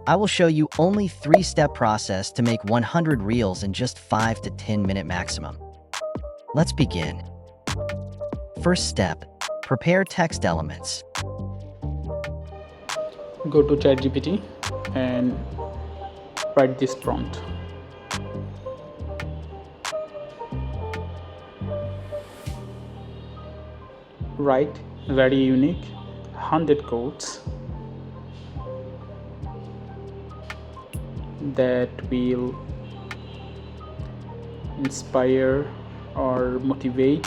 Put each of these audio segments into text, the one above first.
I will show you only 3-step process to make 100 reels in just 5 to 10 minute maximum. Let's begin. First step, prepare text elements. Go to ChatGPT and write this prompt. Write very unique 100 quotes that will inspire or motivate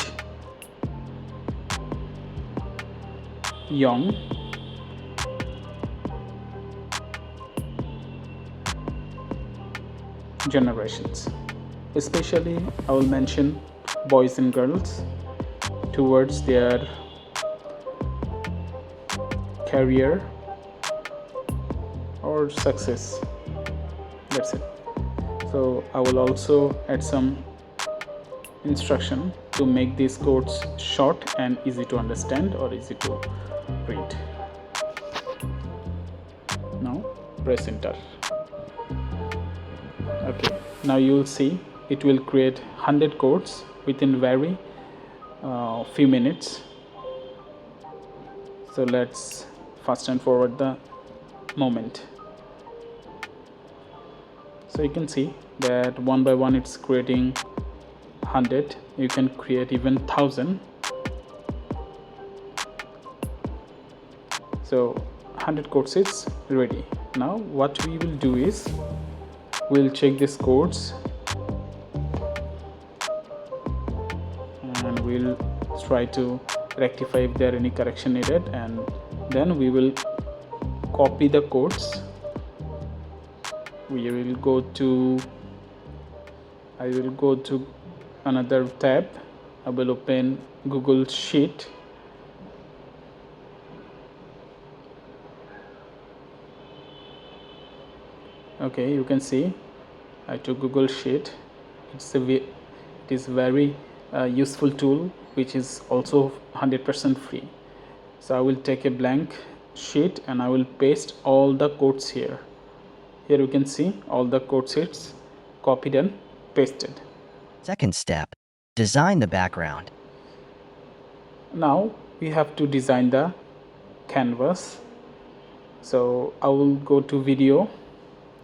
young generations. Especially, I will mention boys and girls towards their career or success. That's it. So I will also add some instruction to make these codes short and easy to understand or easy to read. Now press enter. Okay, now you will see it will create 100 codes within very few minutes. So let's fast and forward the moment. So you can see that one by one it's creating 100. You can create even 1000. So 100 codes is ready. Now what we will do is we'll check these codes and we'll try to rectify if there are any correction needed, and then we will copy the codes. I will go to another tab. I will open Google Sheet. Okay, you can see I took Google Sheet. It is very useful tool which is also 100% free. So I will take a blank sheet and I will paste all the codes here. Here you can see all the code sheets copied and pasted. Second step, design the background. Now we have to design the canvas. So I will go to video.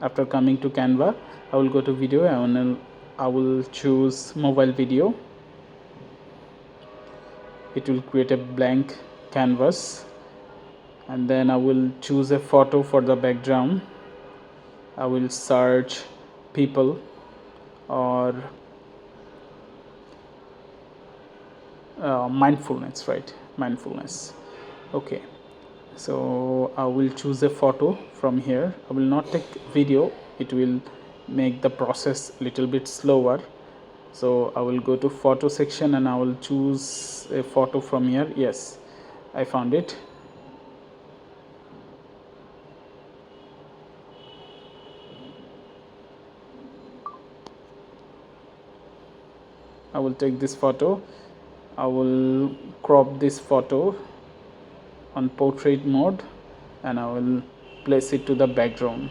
After coming to Canva, I will go to video and I will choose mobile video. It will create a blank canvas, and then I will choose a photo for the background. I will search people or mindfulness, right? Mindfulness. Okay, so I will choose a photo from here. I will not take video, it will make the process little bit slower. So I will go to photo section and I will choose a photo from here. Yes, I found it. I will take this photo. I will crop this photo on portrait mode and I will place it to the background.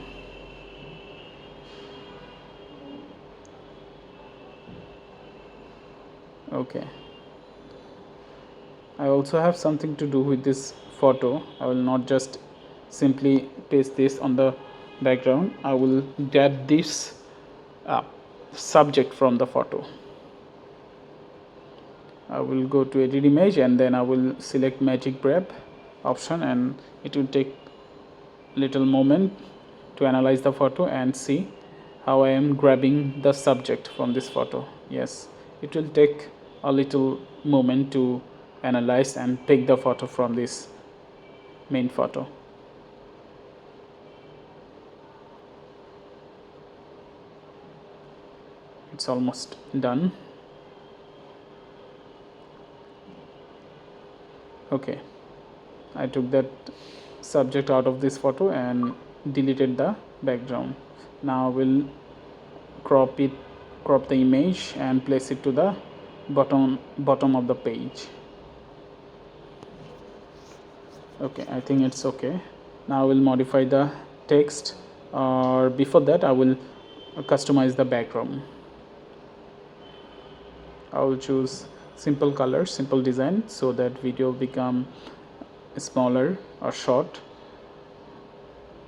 Okay, I also have something to do with this photo. I will not just simply paste this on the background. I will get this subject from the photo. I will go to edit image and then I will select magic grab option, and it will take little moment to analyze the photo and see how I am grabbing the subject from this photo. Yes, it will take a little moment to analyze and pick the photo from this main photo. It's almost done. Okay, I took that subject out of this photo and deleted the background. Now we'll crop the image and place it to the bottom of the page. Okay, I think it's okay. Now we'll modify the text or before that I will customize the background. I will choose simple color, simple design, so that video become smaller or short.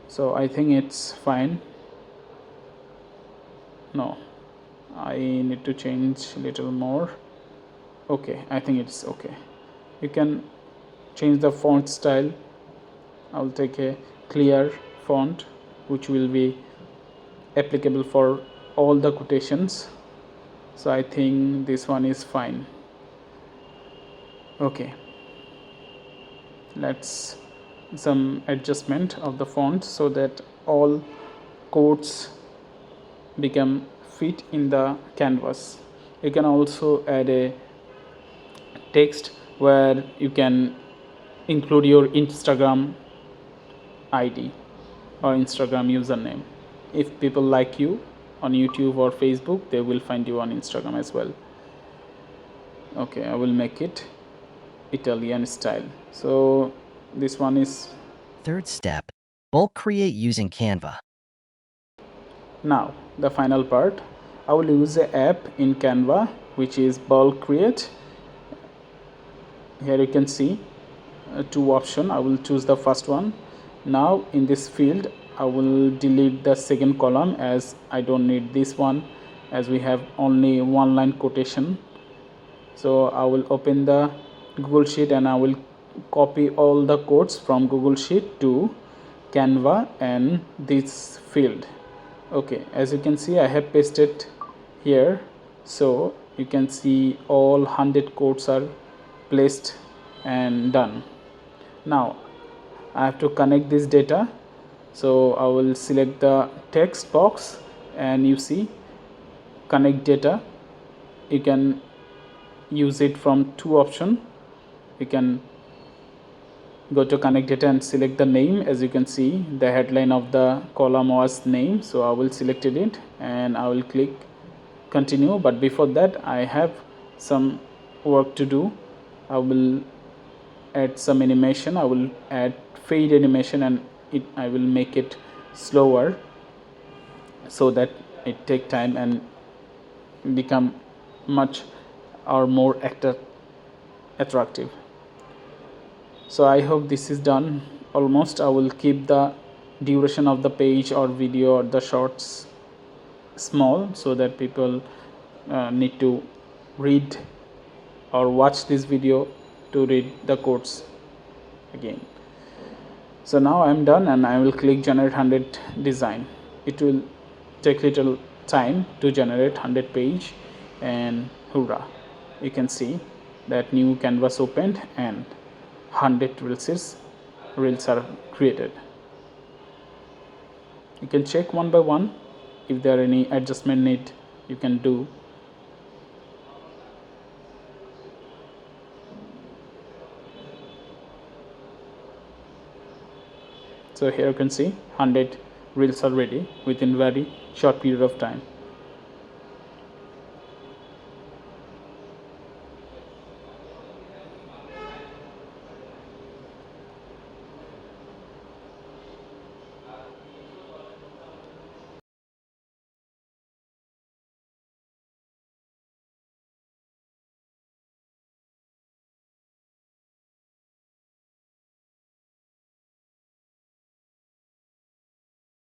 So I think it's fine. No, I need to change a little more. Okay, I think it's okay. You can change the font style. I will take a clear font which will be applicable for all the quotations. So I think this one is fine. Okay, let's some adjustment of the font so that all quotes become fit in the canvas. You can also add a text where you can include your Instagram ID or Instagram username. If people like you on YouTube or Facebook, they will find you on Instagram as well. Okay, I will make it Italian style. So this one is. Third step, bulk create using Canva. Now the final part, I will use an app in Canva which is bulk create. Here you can see two options. I will choose the first one. Now in this field I will delete the second column as I don't need this one, as we have only one line quotation. So I will open the Google Sheet and I will copy all the quotes from Google Sheet to Canva and this field. Okay, as you can see I have pasted here, so you can see all 100 quotes are placed and done. Now I have to connect this data, so I will select the text box and you see connect data. You can use it from two options. You can go to connect data and select the name. As you can see, the headline of the column was name, so I will select it and I will click continue. But before that I have some work to do. I will add some animation. I will add fade animation and I will make it slower so that it take time and become much or more attractive. So I hope this is done almost. I will keep the duration of the page or video or the shorts small so that people need to read or watch this video to read the quotes again. So now I am done and I will click generate 100 design. It will take little time to generate 100 page, and hurrah, you can see that new canvas opened and 100 reels are created. You can check one by one. If there are any adjustment need, you can do. So here you can see 100 reels are ready within very short period of time.